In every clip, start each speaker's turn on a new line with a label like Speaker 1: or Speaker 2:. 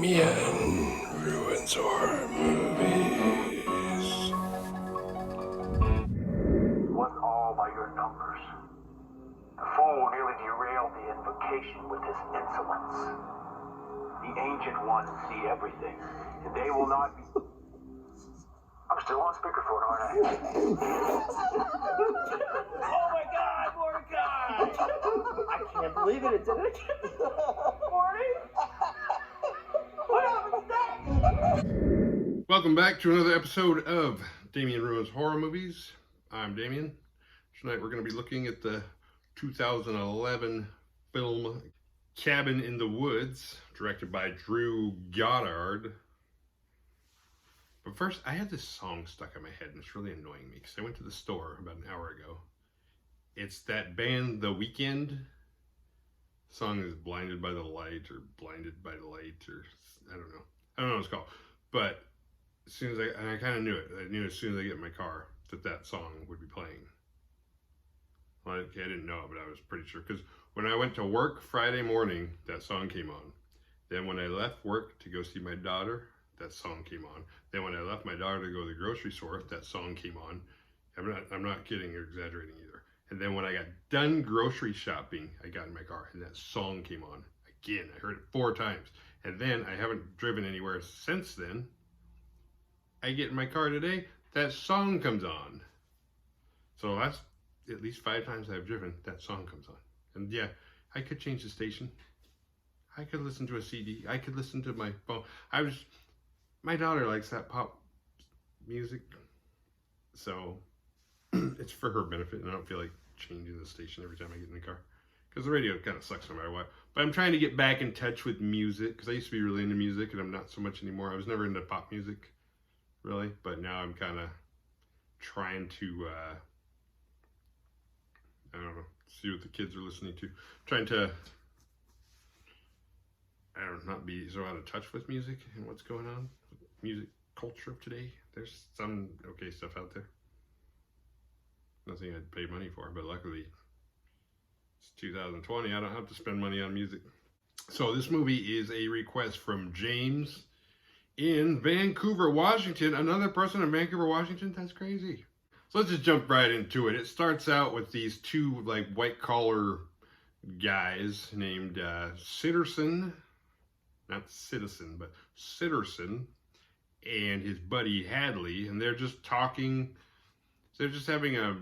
Speaker 1: Damien ruins horror movies.
Speaker 2: It wasn't all by your numbers. The fool nearly derailed the invocation with his insolence. The Ancient Ones see everything, and they will not be... I'm still on speakerphone, aren't I?
Speaker 3: Oh my God, Mordecai! I can't believe it. It did it again. Morty? What happened today?
Speaker 1: Welcome back to another episode of Damien Ruins Horror Movies. I'm Damien. Tonight we're going to be looking at the 2011 film Cabin in the Woods, directed by Drew Goddard. But first, I had this song stuck in my head, and it's really annoying me because I went to the store about an hour ago. It's that band, The Weeknd. The song is Blinded by the Light, or Blinded by the Light, or I don't know what it's called. But as soon as I kind of knew it. I knew as soon as I get in my car that song would be playing. Well, I didn't know it, but I was pretty sure. Because when I went to work Friday morning, that song came on. Then when I left work to go see my daughter, that song came on. Then when I left my daughter to go to the grocery store, that song came on. I'm not kidding or exaggerating either. And then when I got done grocery shopping, I got in my car and that song came on again. I heard it 4 times. And then I haven't driven anywhere since then. I get in my car today, that song comes on. So that's at least 5 times I've driven, that song comes on. And yeah, I could change the station. I could listen to a CD. I could listen to my phone. My daughter likes that pop music, so it's for her benefit, and I don't feel like changing the station every time I get in the car, because the radio kind of sucks no matter what. But I'm trying to get back in touch with music, because I used to be really into music, and I'm not so much anymore. I was never into pop music, really, but now I'm kind of trying to, I don't know, see what the kids are listening to. Trying to, I don't know, not be so out of touch with music and what's going on. Music culture of today. There's some okay stuff out there. Nothing I'd pay money for, but luckily it's 2020. I don't have to spend money on music. So this movie is a request from James in Vancouver, Washington. Another person in Vancouver, Washington? That's crazy. So let's just jump right into it. It starts out with these 2 like white collar guys named Sitterson, not Citizen, but Sitterson, and his buddy Hadley, and they're just talking. They're just having a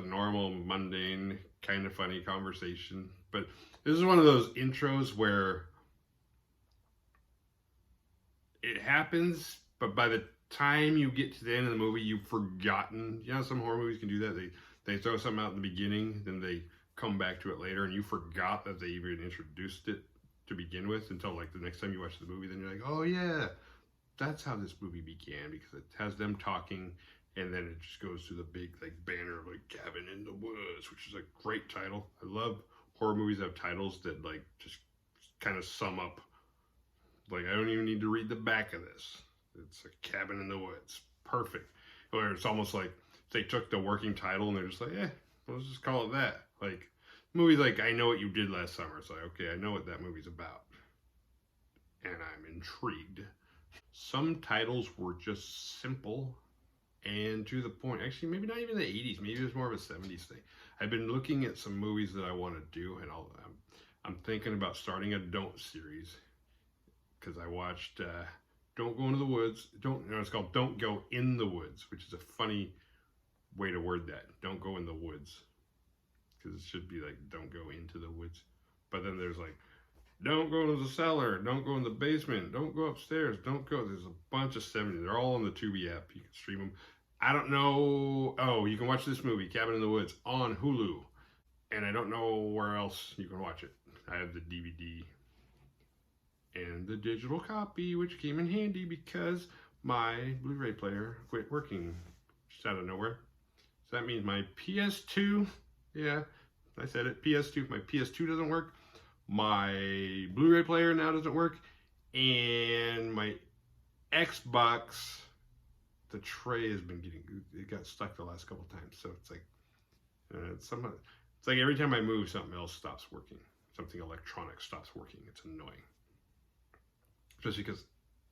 Speaker 1: normal, mundane, kind of funny conversation. But this is one of those intros where it happens, but by the time you get to the end of the movie, you've forgotten. You know, some horror movies can do that. They throw something out in the beginning, then they come back to it later, and you forgot that they even introduced it to begin with until like the next time you watch the movie. Then you're like, oh yeah, that's how this movie began, because it has them talking, and then it just goes to the big like banner of like Cabin in the Woods, which is a great title. I love horror movies that have titles that like just kind of sum up. Like, I don't even need to read the back of this. It's a Cabin in the Woods. Perfect. Or it's almost like they took the working title and they're just like, let's just call it that. Like, movies like I Know What You Did Last Summer. It's like, okay, I know what that movie's about. And I'm intrigued. Some titles were just simple and to the point. Actually, maybe not even the 80s. Maybe it was more of a 70s thing. I've been looking at some movies that I want to do, and I'm thinking about starting a Don't series, because I watched Don't Go Into the Woods. It's called Don't Go in the Woods, which is a funny way to word that. Don't go in the woods, because it should be like Don't Go Into the Woods. But then there's like, don't go to the cellar, don't go in the basement, don't go upstairs, don't go. There's a bunch of 70s. They're all on the Tubi app. You can stream them. I don't know. Oh, you can watch this movie, Cabin in the Woods, on Hulu. And I don't know where else you can watch it. I have the DVD and the digital copy, which came in handy because my Blu-ray player quit working just out of nowhere. So that means my PS2, yeah, I said it, PS2, my PS2 doesn't work. My Blu-ray player now doesn't work, and my Xbox, the tray has been it got stuck the last couple times. So it's like, it's like every time I move, something else stops working. Something electronic stops working. It's annoying. especially because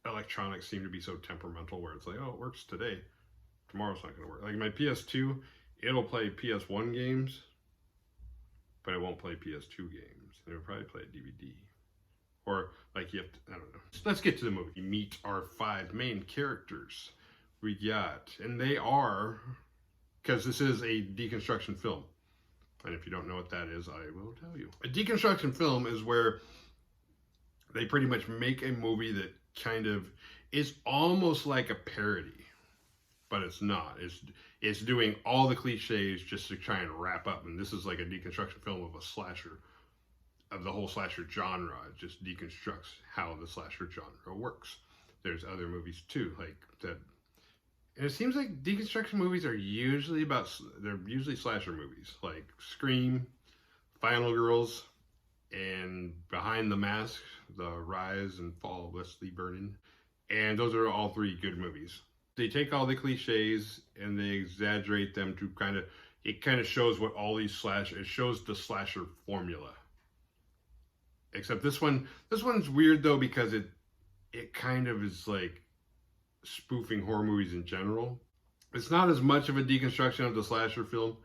Speaker 1: electronics seem to be so temperamental, where it's like, oh, it works today, tomorrow's not going to work. Like my PS2, it'll play PS1 games, but it won't play PS2 games. And it'll probably play a DVD. Or like you have to, I don't know. So let's get to the movie. We meet our 5 main characters. We got, and they are, because this is a deconstruction film. And if you don't know what that is, I will tell you. A deconstruction film is where they pretty much make a movie that kind of is almost like a parody, but it's not. It's doing all the cliches just to try and wrap up. And this is like a deconstruction film of a slasher, of the whole slasher genre. It just deconstructs how the slasher genre works. There's other movies too, like that. And it seems like deconstruction movies are usually they're usually slasher movies, like Scream, Final Girls, and Behind the Mask, The Rise and Fall of Leslie Vernon. And those are all 3 good movies. They take all the cliches and they exaggerate them to it kind of shows what all these it shows the slasher formula. Except this one's weird though, because it kind of is like spoofing horror movies in general. It's not as much of a deconstruction of the slasher film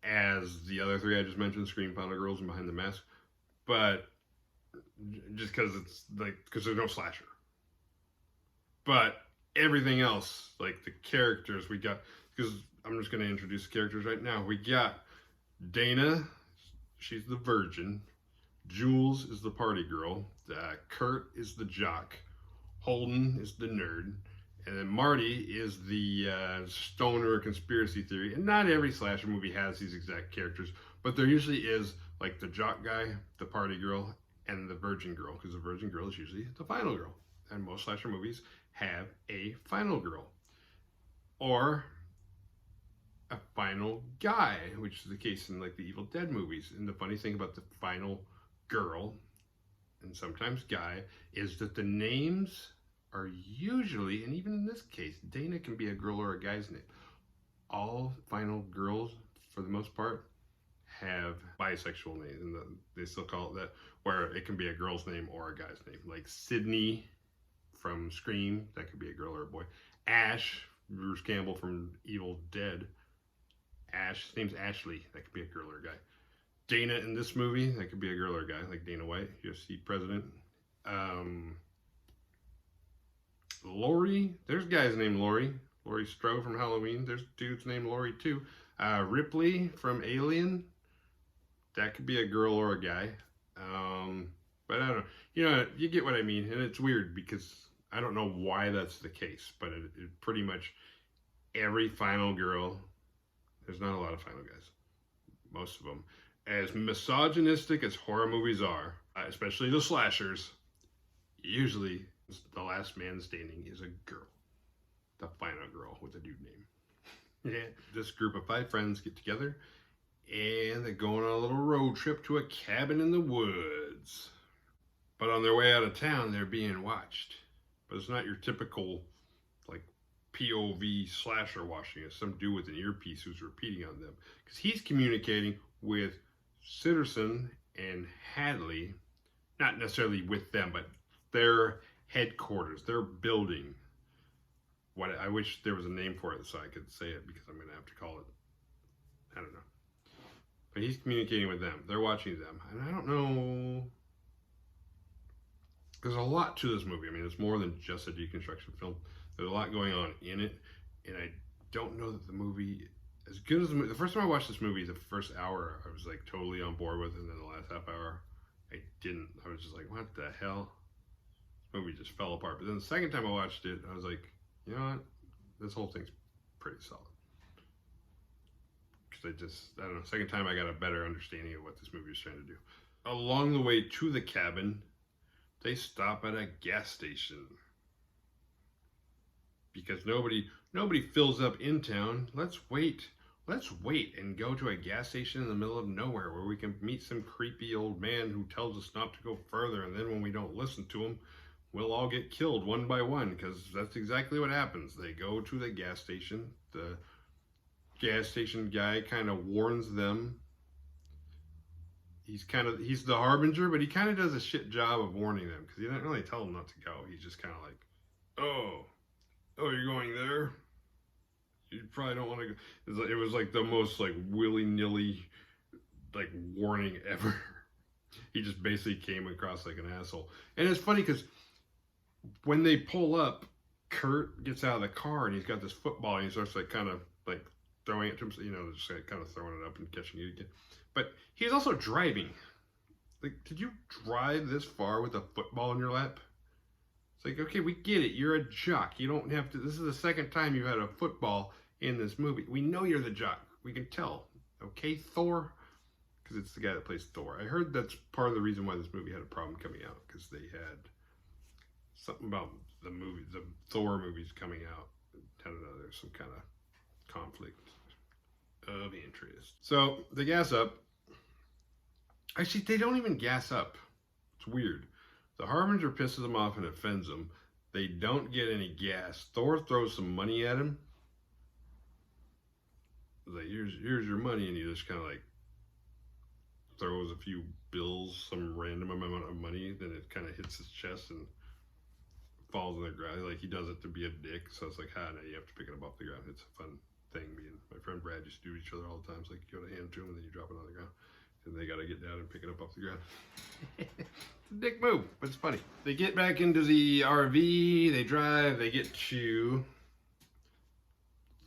Speaker 1: as the other 3 I just mentioned, Scream, Final Girls, and Behind the Mask. But just because it's like, because there's no slasher. But everything else, like the characters we got, because I'm just going to introduce the characters right now. We got Dana, she's the virgin. Jules is the party girl. Kurt is the jock. Holden is the nerd. And then Marty is the stoner conspiracy theory. And not every slasher movie has these exact characters, but there usually is like the jock guy, the party girl, and the virgin girl, because the virgin girl is usually the final girl. And most slasher movies have a final girl. Or a final guy, which is the case in like the Evil Dead movies. And the funny thing about the final girl, and sometimes guy, is that the names are usually, and even in this case, Dana can be a girl or a guy's name. All final girls, for the most part, have bisexual names, and they still call it that, where it can be a girl's name or a guy's name. Like Sydney from Scream, that could be a girl or a boy. Ash, Bruce Campbell from Evil Dead, his name's Ashley, that could be a girl or a guy. Dana in this movie, that could be a girl or a guy, like Dana White, UFC president. Laurie, there's guys named Laurie Strode from Halloween. There's dudes named Laurie too. Ripley from Alien, that could be a girl or a guy. But I don't know. You get what I mean. And it's weird because I don't know why that's the case, but it pretty much every final girl, there's not a lot of final guys. Most of them. As misogynistic as horror movies are, especially the slashers, usually the last man standing is a girl. The final girl with a dude name. Yeah. This group of 5 friends get together and they go on a little road trip to a cabin in the woods. But on their way out of town, they're being watched. But it's not your typical like POV slasher watching. It's some dude with an earpiece who's repeating on them. Because he's communicating with Sitterson and Hadley, not necessarily with them, but their headquarters, their building. I wish there was a name for it so I could say it, because I'm going to have to call it, I don't know. But he's communicating with them. They're watching them. And I don't know. There's a lot to this movie. I mean, it's more than just a deconstruction film. There's a lot going on in it. And I don't know that the movie, as good as the first time I watched this movie, the first hour, I was like totally on board with it. And then the last half hour, I didn't. I was just like, what the hell? This movie just fell apart. But then the second time I watched it, I was like, you know what? This whole thing's pretty solid. Because I don't know, second time I got a better understanding of what this movie was trying to do. Along the way to the cabin, they stop at a gas station. Because nobody fills up in town. Let's wait and go to a gas station in the middle of nowhere where we can meet some creepy old man who tells us not to go further, and then when we don't listen to him, we'll all get killed one by one, because that's exactly what happens. They go to the gas station. The gas station guy kind of warns them he's the harbinger, but he kind of does a shit job of warning them because he doesn't really tell them not to go. He's just kind of like, oh, you're going there. You probably don't want to go. It was like the most like willy-nilly like warning ever. He just basically came across like an asshole. And it's funny because when they pull up, Kurt gets out of the car and he's got this football and he starts like kind of like throwing it to him, you know, just like kind of throwing it up and catching it again. But he's also driving. Like, did you drive this far with a football in your lap? It's like, okay, we get it. You're a jock. You don't have to. This is the second time you had a football in this movie. We know you're the jock. We can tell. Okay, Thor? Because it's the guy that plays Thor. I heard that's part of the reason why this movie had a problem coming out. Because they had something about the Thor movies coming out. I don't know, there's some kind of conflict of interest. So they gas up. Actually, they don't even gas up. It's weird. The Harbinger pisses them off and offends them. They don't get any gas. Thor throws some money at him. Like, here's your money, and he just kind of like throws a few bills, some random amount of money. Then it kind of hits his chest and falls on the ground. Like, he does it to be a dick. So it's like, no, you have to pick it up off the ground. It's a fun thing. Me and my friend Brad used to do each other all the time. It's like, you go to hand to him and then you drop it on the ground. And they got to get down and pick it up off the ground. It's a dick move, but it's funny. They get back into the RV, they drive, they get to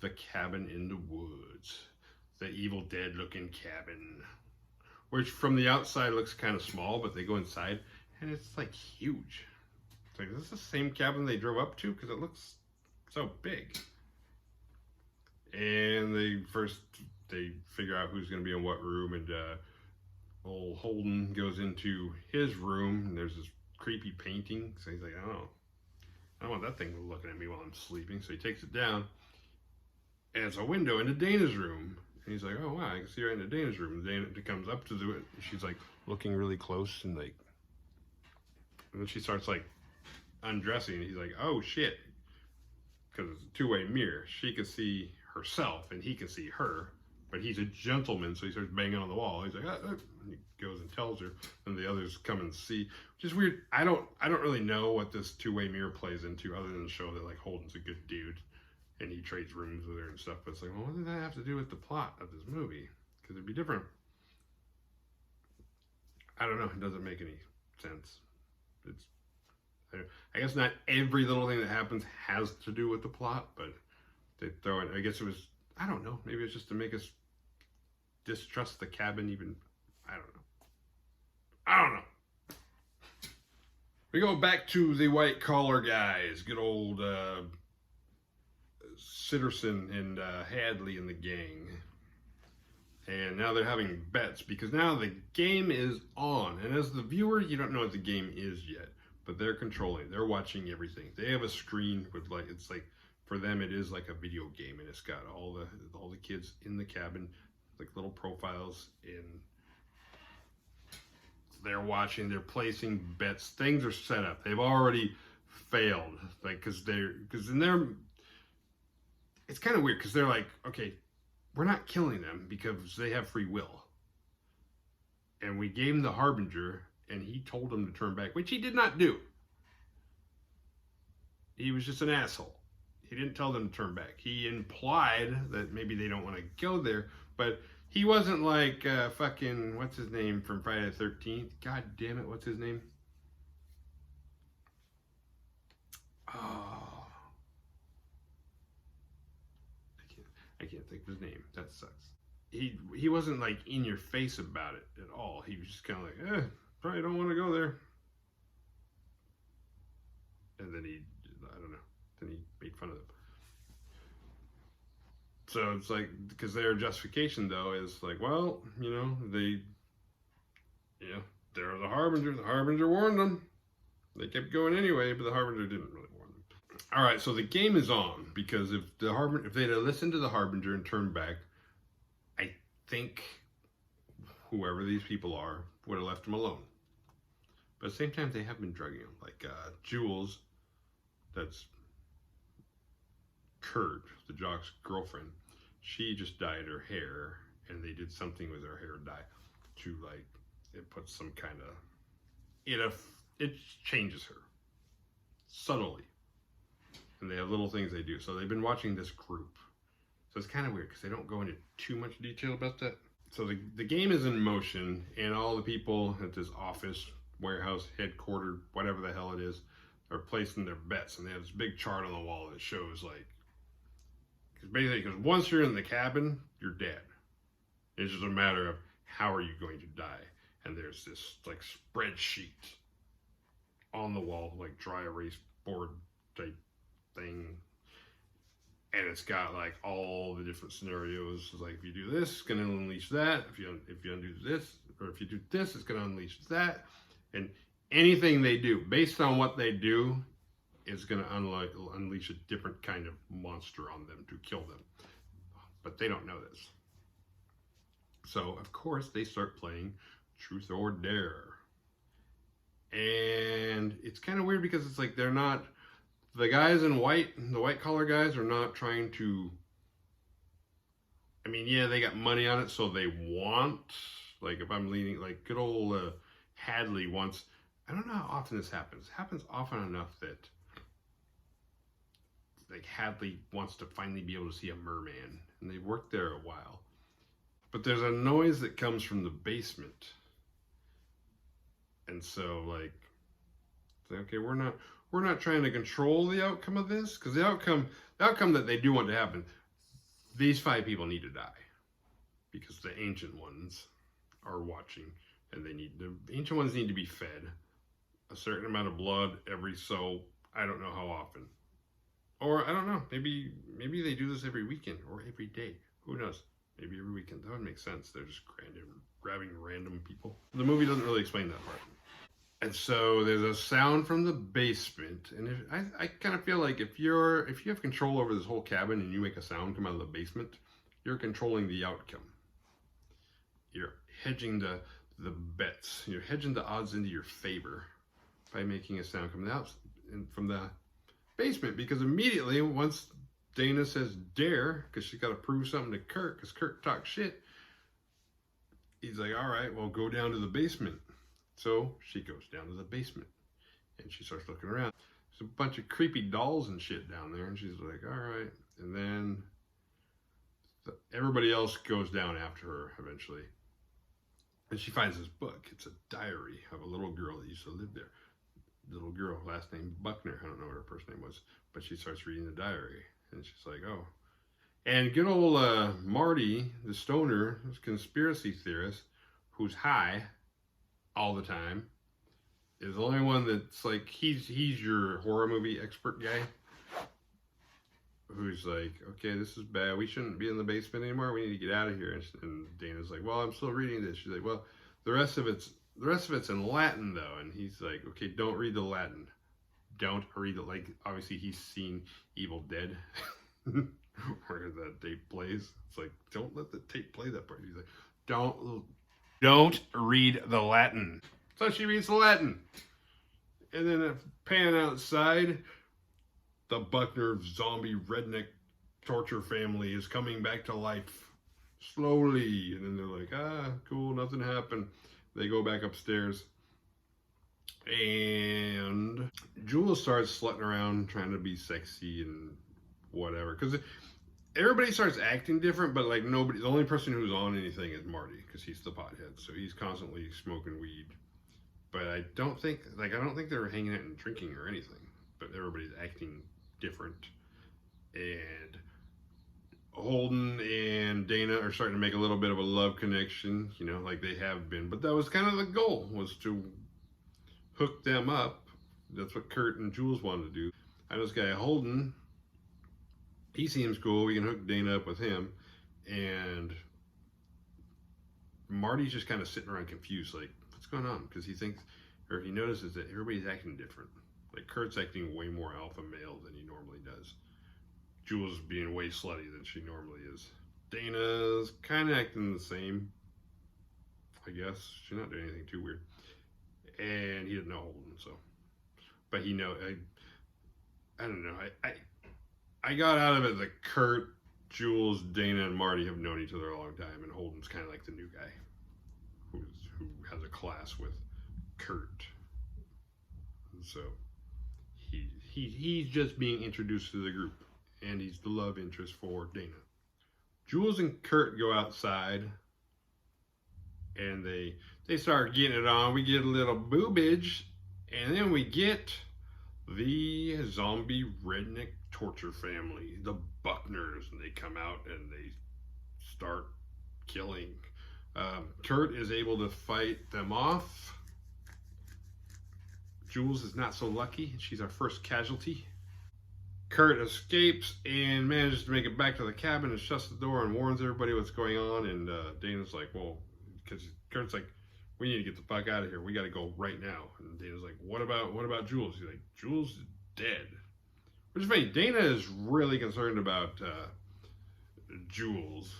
Speaker 1: the cabin in the woods. The Evil Dead looking cabin. Which from the outside looks kind of small, but they go inside and it's like huge. It's like, is this the same cabin they drove up to? Because it looks so big. And they figure out who's going to be in what room, and old Holden goes into his room, and there's this creepy painting. So he's like, I don't want that thing looking at me while I'm sleeping. So he takes it down, and it's a window into Dana's room. And he's like, oh wow, I can see right into Dana's room. And Dana comes up to it. She's like looking really close, and like, and then she starts like undressing. And he's like, oh shit, because it's a two-way mirror. She can see herself, and he can see her. But he's a gentleman, so he starts banging on the wall. He's like, and he goes and tells her, and the others come and see. Which is weird. I don't really know what this two-way mirror plays into, other than the show that like Holden's a good dude, and he trades rooms with her and stuff. But it's like, well, what does that have to do with the plot of this movie? Because it'd be different. I don't know. It doesn't make any sense. I guess not every little thing that happens has to do with the plot, but they throw it. I guess it was, I don't know. Maybe it's just to make us distrust the cabin even. I don't know. We go back to the white collar guys. Good old Sitterson and Hadley and the gang. And now they're having bets because now the game is on. And as the viewer, you don't know what the game is yet. But they're controlling. They're watching everything. They have a screen with like, it's like, for them it is like a video game, and it's got all the kids in the cabin, like little profiles, and they're watching, they're placing bets, things are set up. They've already failed, like, because it's kind of weird, because they're like, okay, we're not killing them because they have free will. And we gave him the Harbinger, and he told them to turn back, which he did not do. He was just an asshole. He didn't tell them to turn back. He implied that maybe they don't want to go there, but he wasn't like fucking, what's his name from Friday the 13th? God damn it, what's his name? Oh. I can't think of his name. That sucks. He wasn't like in your face about it at all. He was just kind of like, probably don't want to go there. And then then he made fun of them. So it's like, because their justification though is like, well, they're the Harbinger. The Harbinger warned them. They kept going anyway, but the Harbinger didn't really warn them. All right, so the game is on, because if they'd have listened to the Harbinger and turned back, I think whoever these people are would have left them alone. But at the same time, they have been drugging them. Like Jules, that's Kurt, the jock's girlfriend, she just dyed her hair, and they did something with her hair dye to like, it puts some kind of, it changes her subtly, and they have little things they do. So they've been watching this group. So it's kind of weird because they don't go into too much detail about that. So the game is in motion, and all the people at this office, warehouse, headquartered, whatever the hell it is, are placing their bets. And they have this big chart on the wall that shows, like, because once you're in the cabin, you're dead. It's just a matter of how are you going to die. And there's this, like, spreadsheet on the wall, like dry erase board type thing. And it's got like all the different scenarios. It's like, if you do this, it's going to unleash that. If you undo this, or if you do this, it's going to unleash that. And anything they do, based on what they do, is going to unleash a different kind of monster on them to kill them. But they don't know this. So, of course, they start playing Truth or Dare. And it's kind of weird because it's like they're not... The guys in white, the white collar guys, are not trying to... I mean, yeah, they got money on it, so they want... Like, if I'm leaning... Like, good old Hadley wants... I don't know how often this happens. It happens often enough that... Like, Hadley wants to finally be able to see a merman. And they've worked there a while. But there's a noise that comes from the basement. And so, like... Okay, we're not trying to control the outcome of this, because the outcome that they do want to happen, these 5 people need to die, because the ancient ones are watching, and the ancient ones need to be fed a certain amount of blood every I don't know how often, or I don't know, maybe they do this every weekend or every day. Who knows? Maybe every weekend. That would make sense. They're just grabbing random people. The movie doesn't really explain that part. And so there's a sound from the basement, and I kind of feel like if you have control over this whole cabin and you make a sound come out of the basement, you're controlling the outcome. You're hedging the bets. You're hedging the odds into your favor by making a sound come out from the basement, because immediately once Dana says dare, because she's got to prove something to Kirk, because Kirk talks shit, he's like, all right, well, go down to the basement. So she goes down to the basement and she starts looking around. There's a bunch of creepy dolls and shit down there, and she's like, all right. And then everybody else goes down after her eventually. And she finds this book. It's a diary of a little girl that used to live there. Little girl, last name Buckner. I don't know what her first name was, but she starts reading the diary, and she's like, oh. And good old Marty, the stoner, this conspiracy theorist, who's high all the time, is the only one that's like, he's your horror movie expert guy, who's like, okay, this is bad, we shouldn't be in the basement anymore, we need to get out of here. And Dana's like, well, I'm still reading this. She's like, well, the rest of it's in Latin though. And he's like, okay, don't read the Latin, don't read it. Like, obviously he's seen Evil Dead where that tape plays. It's like, don't let the tape play that part. He's like, don't read the Latin. So she reads the Latin. And then a pan outside, the Buckner zombie redneck torture family is coming back to life slowly. And then they're like, ah, cool, nothing happened. They go back upstairs. And Jules starts slutting around trying to be sexy and whatever. Because everybody starts acting different, but like nobody, the only person who's on anything is Marty, because he's the pothead, so he's constantly smoking weed. But I don't think they're hanging out and drinking or anything, but everybody's acting different. And Holden and Dana are starting to make a little bit of a love connection, you know, like they have been. But that was kind of the goal, was to hook them up. That's what Kurt and Jules wanted to do. And this guy Holden, he seems cool. We can hook Dana up with him. And Marty's just kind of sitting around confused, like, what's going on? Because he notices that everybody's acting different. Like, Kurt's acting way more alpha male than he normally does. Jules being way slutty than she normally is. Dana's kind of acting the same, I guess. She's not doing anything too weird. And he didn't know Holden, so. But he I don't know. I got out of it that Kurt, Jules, Dana, and Marty have known each other a long time, and Holden's kind of like the new guy who has a class with Kurt. So he's just being introduced to the group, and he's the love interest for Dana. Jules and Kurt go outside, and they start getting it on. We get a little boobage, and then we get the zombie redneck torture family, the Buckners, and they come out and they start killing. Kurt is able to fight them off. Jules is not so lucky. She's our first casualty. Kurt escapes and manages to make it back to the cabin and shuts the door and warns everybody what's going on. And Dana's like, well, because Kurt's like, we need to get the fuck out of here. We got to go right now. And Dana's like, what about Jules? He's like, Jules is dead. Which is funny. Dana is really concerned about Jules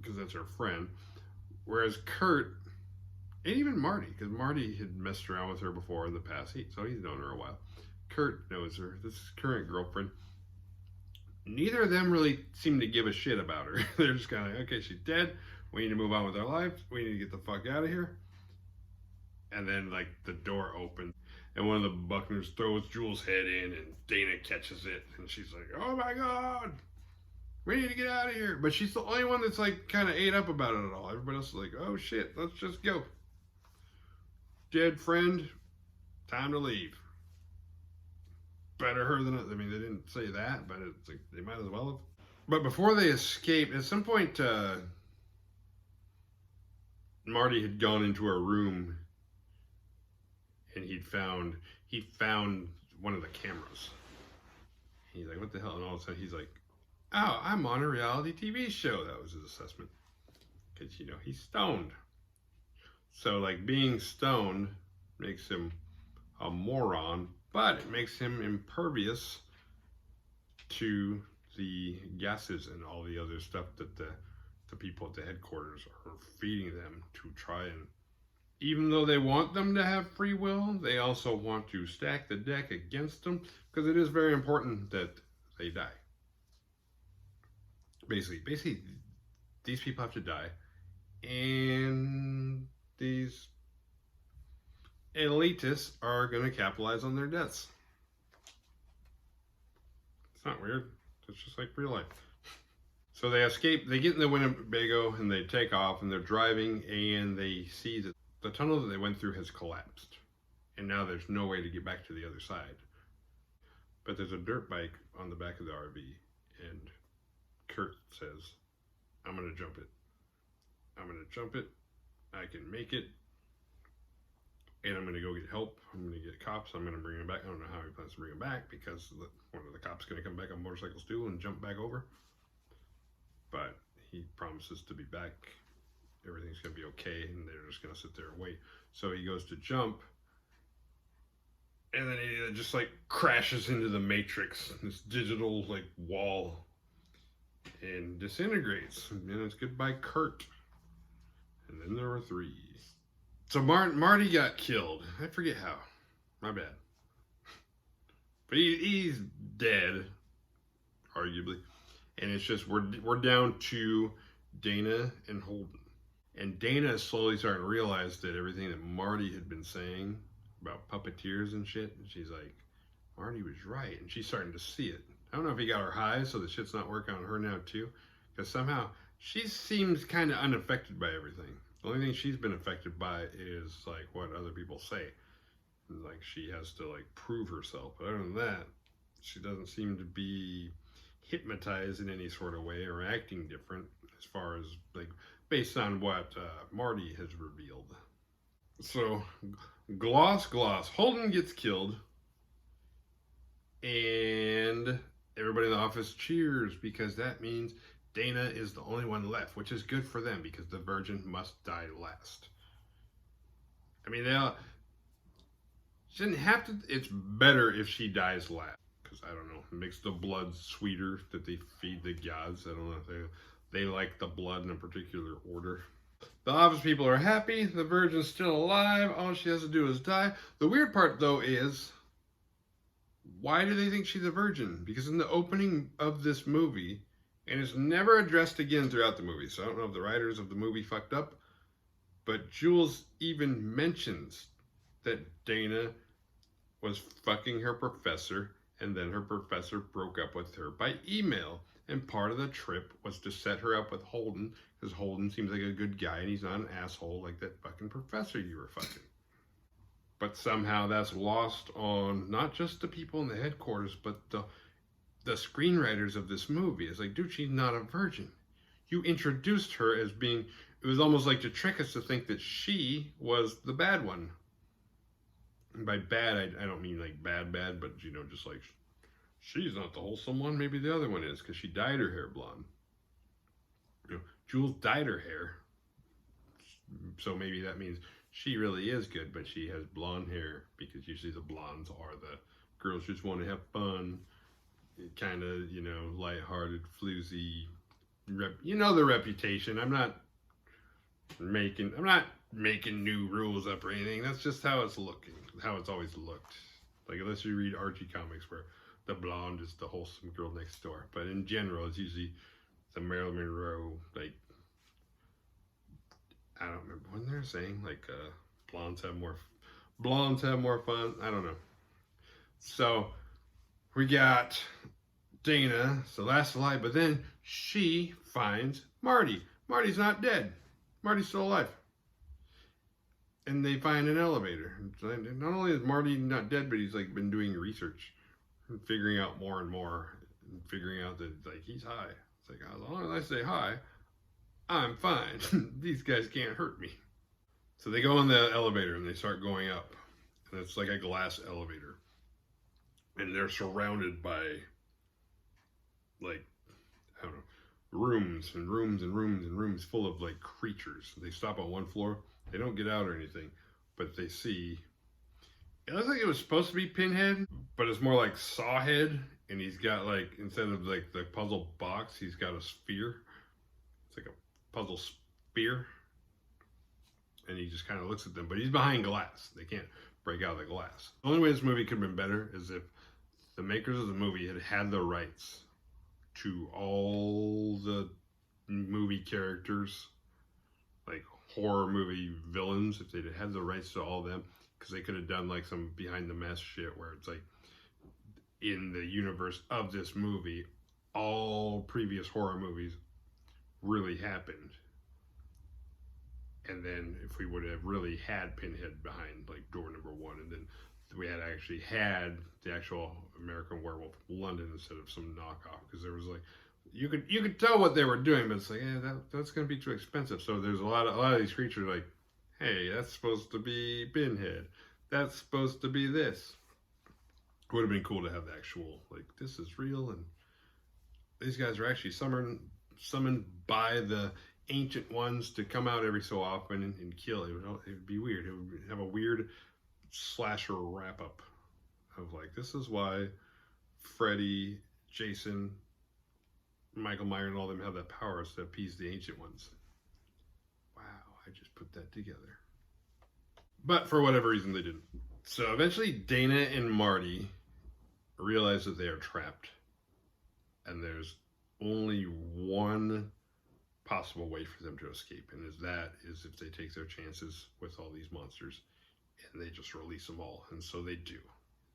Speaker 1: because that's her friend. Whereas Kurt, and even Marty, because Marty had messed around with her before in the past, so he's known her a while. Kurt knows her, this current girlfriend. Neither of them really seem to give a shit about her. They're just kind of like, okay, she's dead. We need to move on with our lives. We need to get the fuck out of here. And then, like, the door opens, and one of the Buckners throws Jules' head in, and Dana catches it, and she's like, oh my god, we need to get out of here. But she's the only one that's, like, kind of ate up about it at all. Everybody else is like, oh shit, let's just go. Dead friend, time to leave. Better her than us. I mean, they didn't say that, but it's like they might as well have. But before they escape, at some point, Marty had gone into her room, and he found one of the cameras. He's like, what the hell? And all of a sudden, he's like, oh, I'm on a reality TV show. That was his assessment, because he's stoned. So, like, being stoned makes him a moron, but it makes him impervious to the gases and all the other stuff that the people at the headquarters are feeding them to try and, even though they want them to have free will, they also want to stack the deck against them, because it is very important that they die. Basically, these people have to die, and these elitists are going to capitalize on their deaths. It's not weird. It's just like real life. So they escape. They get in the Winnebago and they take off, and they're driving, and they see that the tunnel that they went through has collapsed, and now there's no way to get back to the other side. But there's a dirt bike on the back of the RV, and Kurt says, I'm going to jump it. I'm going to jump it. I can make it. And I'm going to go get help. I'm going to get cops. I'm going to bring them back. I don't know how he plans to bring them back, because one of the cops is going to come back on motorcycles too and jump back over. But he promises to be back. Everything's going to be okay, and they're just going to sit there and wait. So he goes to jump, and then he just like crashes into the matrix, this digital like wall, and disintegrates. And it's goodbye, Kurt. And then there were 3. So Marty got killed. I forget how. My bad. But he's dead, arguably. And it's just, we're down to Dana and Holden. And Dana is slowly starting to realize that everything that Marty had been saying about puppeteers and shit, and she's like, Marty was right. And she's starting to see it. I don't know if he got her high, so the shit's not working on her now too. Because somehow she seems kind of unaffected by everything. The only thing she's been affected by is like what other people say. Like she has to like prove herself. But other than that, she doesn't seem to be hypnotized in any sort of way or acting different, as far as like based on what Marty has revealed. So gloss. Holden gets killed, and everybody in the office cheers, because that means Dana is the only one left, which is good for them, because the virgin must die last. I mean, they shouldn't have to. It's better if she dies last, because I don't know, it makes the blood sweeter that they feed the gods. I don't know if they like the blood in a particular order. The office people are happy. The virgin's still alive. All she has to do is die. The weird part, though, is why do they think she's a virgin? Because in the opening of this movie, and it's never addressed again throughout the movie, so I don't know if the writers of the movie fucked up, But Jules even mentions that Dana was fucking her professor, and then her professor broke up with her by email. And part of the trip was to set her up with Holden, because Holden seems like a good guy and he's not an asshole like that fucking professor you were fucking. But somehow that's lost on not just the people in the headquarters, but the screenwriters of this movie. It's like, dude, she's not a virgin. You introduced her as being, it was almost like to trick us to think that she was the bad one. And by bad, I don't mean like bad, but, you know, just like, she's not the wholesome one. Maybe the other one is, because she dyed her hair blonde. You know, Jules dyed her hair. So maybe that means she really is good, but she has blonde hair, because usually the blondes are the girls who just want to have fun, kind of, you know, lighthearted, floozy, you know the reputation. I'm not making new rules up or anything. That's just how it's looking, how it's always looked. Like, unless you read Archie comics where the blonde is the wholesome girl next door. But in general, it's usually the Marilyn Monroe, like, I don't remember when they're saying, like, blondes have more fun. I don't know. So, we got Dana, so that's the lie, but then she finds Marty. Marty's not dead. Marty's still alive. And they find an elevator. Not only is Marty not dead, but he's like been doing research and figuring out more and more, and figuring out that like he's high. It's like, as long as I say hi, I'm fine. These guys can't hurt me. So they go in the elevator and they start going up. And it's like a glass elevator. And they're surrounded by, like, I don't know, rooms and rooms and rooms and rooms full of like creatures. They stop on one floor. They don't get out or anything, but they see, it looks like it was supposed to be Pinhead, but it's more like Sawhead, and he's got like, instead of like the puzzle box, he's got a sphere. It's like a puzzle spear, and he just kind of looks at them, but he's behind glass. They can't break out of the glass. The only way this movie could have been better is if the makers of the movie had had the rights to all the movie characters, like horror movie villains, if they'd had the rights to all of them, because they could have done like some behind the mask shit where it's like, in the universe of this movie, all previous horror movies really happened. And then if we would have really had Pinhead behind like door number one, and then we had actually had the actual American Werewolf London instead of some knockoff, because there was like, you could tell what they were doing, but it's like, that's gonna be too expensive. So there's a lot of these creatures like, hey, that's supposed to be Pinhead, that's supposed to be this. It would have been cool to have the actual, like, this is real, and these guys are actually summoned by the ancient ones to come out every so often and kill. It would be weird. It would have a weird slasher wrap up of like, this is why Freddy, Jason, Michael Myers, and all them have that power to appease the ancient ones. Wow, I just put that together. But for whatever reason, they didn't. So eventually, Dana and Marty realize that they are trapped, and there's only one possible way for them to escape, and that is if they take their chances with all these monsters, and they just release them all. And so they do.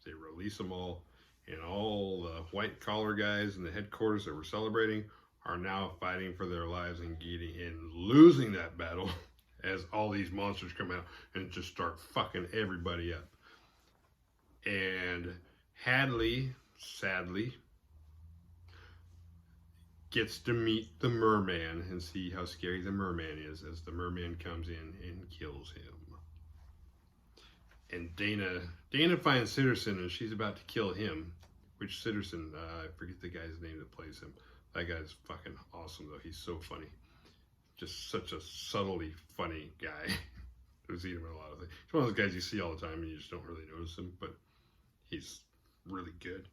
Speaker 1: They release them all, and all the white collar guys in the headquarters that were celebrating are now fighting for their lives and losing that battle as all these monsters come out and just start fucking everybody up. And Hadley, sadly, gets to meet the merman and see how scary the merman is as the merman comes in and kills him. And Dana finds Sitterson, and she's about to kill him. Which Sitterson, I forget the guy's name that plays him. That guy's fucking awesome though. He's so funny. Just such a subtly funny guy. I've seen him in a lot of things. He's one of those guys you see all the time and you just don't really notice him, but he's really good.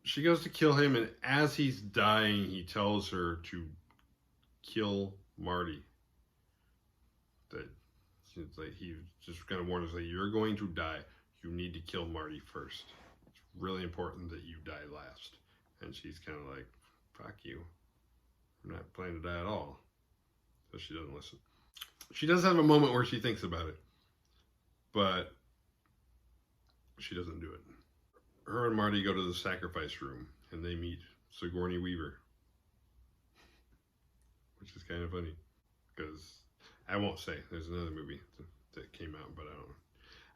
Speaker 1: She goes to kill him, and as he's dying, he tells her to kill Marty. That it's like he just kind of warns us, like, you're going to die. You need to kill Marty first. It's really important that you die last. And she's kind of like, fuck you. I'm not planning to die at all. So she doesn't listen. She does have a moment where she thinks about it, but she doesn't do it. Her and Marty go to the sacrifice room, and they meet Sigourney Weaver, which is kind of funny, because I won't say. There's another movie that came out, but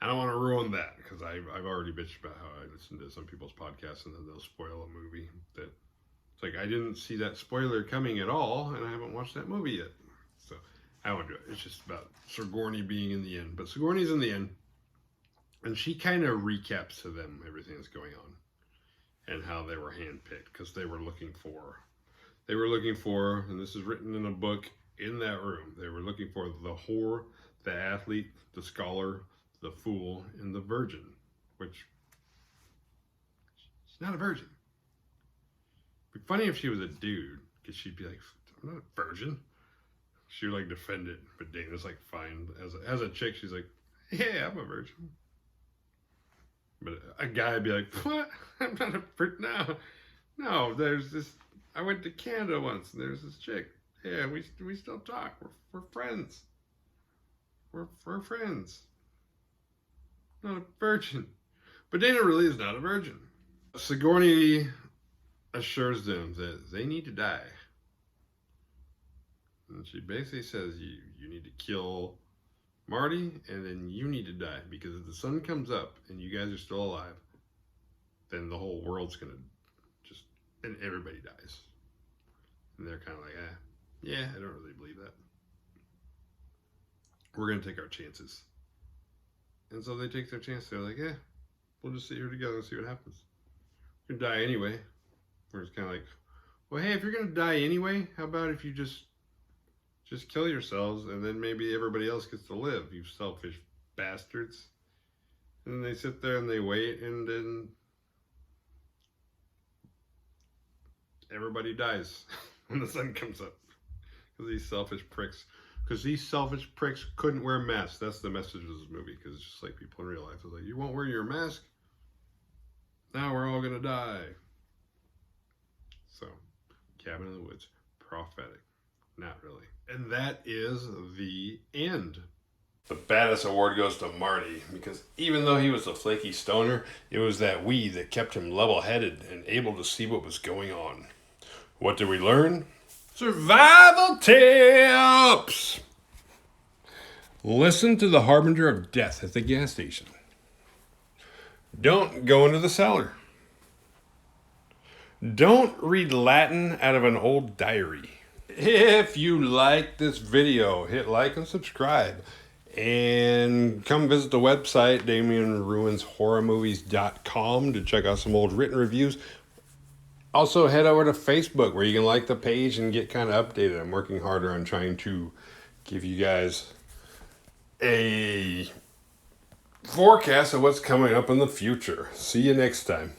Speaker 1: I don't want to ruin that, because I've already bitched about how I listen to some people's podcasts and then they'll spoil a movie that it's like I didn't see that spoiler coming at all, and I haven't watched that movie yet. So I won't do it. It's just about Sigourney being in the end. But Sigourney's in the end, and she kind of recaps to them everything that's going on and how they were handpicked, because they were looking for, and this is written in a book in that room, they were looking for the whore, the athlete, the scholar, the fool, and the virgin, which she's not a virgin. It'd be funny if she was a dude, because she'd be like, I'm not a virgin. She would like defend it, but Dana's like, fine. As a chick, she's like, yeah, I'm a virgin. But a guy would be like, what? I'm not a virgin. No, there's this, I went to Canada once, and there's this chick. Yeah, we still talk. We're friends. We're friends. Not a virgin. But Dana really is not a virgin. Sigourney assures them that they need to die. And she basically says, you need to kill Marty, and then you need to die, because if the sun comes up and you guys are still alive, then the whole world's gonna just, and everybody dies. And they're kind of like, yeah, I don't really believe that. We're gonna take our chances. And so they take their chance. They're like, yeah, we'll just sit here together and see what happens. You're gonna die anyway. We're just kind of like, well, hey, if you're gonna die anyway, how about if you just kill yourselves, and then maybe everybody else gets to live, you selfish bastards. And then they sit there and they wait, and then everybody dies when the sun comes up. Because these selfish pricks. Because these selfish pricks couldn't wear masks. That's the message of this movie. Because it's just like people in real life. It's like, you won't wear your mask? Now we're all going to die. So, Cabin in the Woods. Prophetic. Not really. And that is the end. The baddest award goes to Marty, because even though he was a flaky stoner, it was that weed that kept him level-headed and able to see what was going on. What did we learn? Survival tips! Listen to the harbinger of death at the gas station. Don't go into the cellar. Don't read Latin out of an old diary. If you like this video, hit like and subscribe. And come visit the website, damienruinshorrormovies.com, to check out some old written reviews. Also, head over to Facebook, where you can like the page and get kind of updated. I'm working harder on trying to give you guys a forecast of what's coming up in the future. See you next time.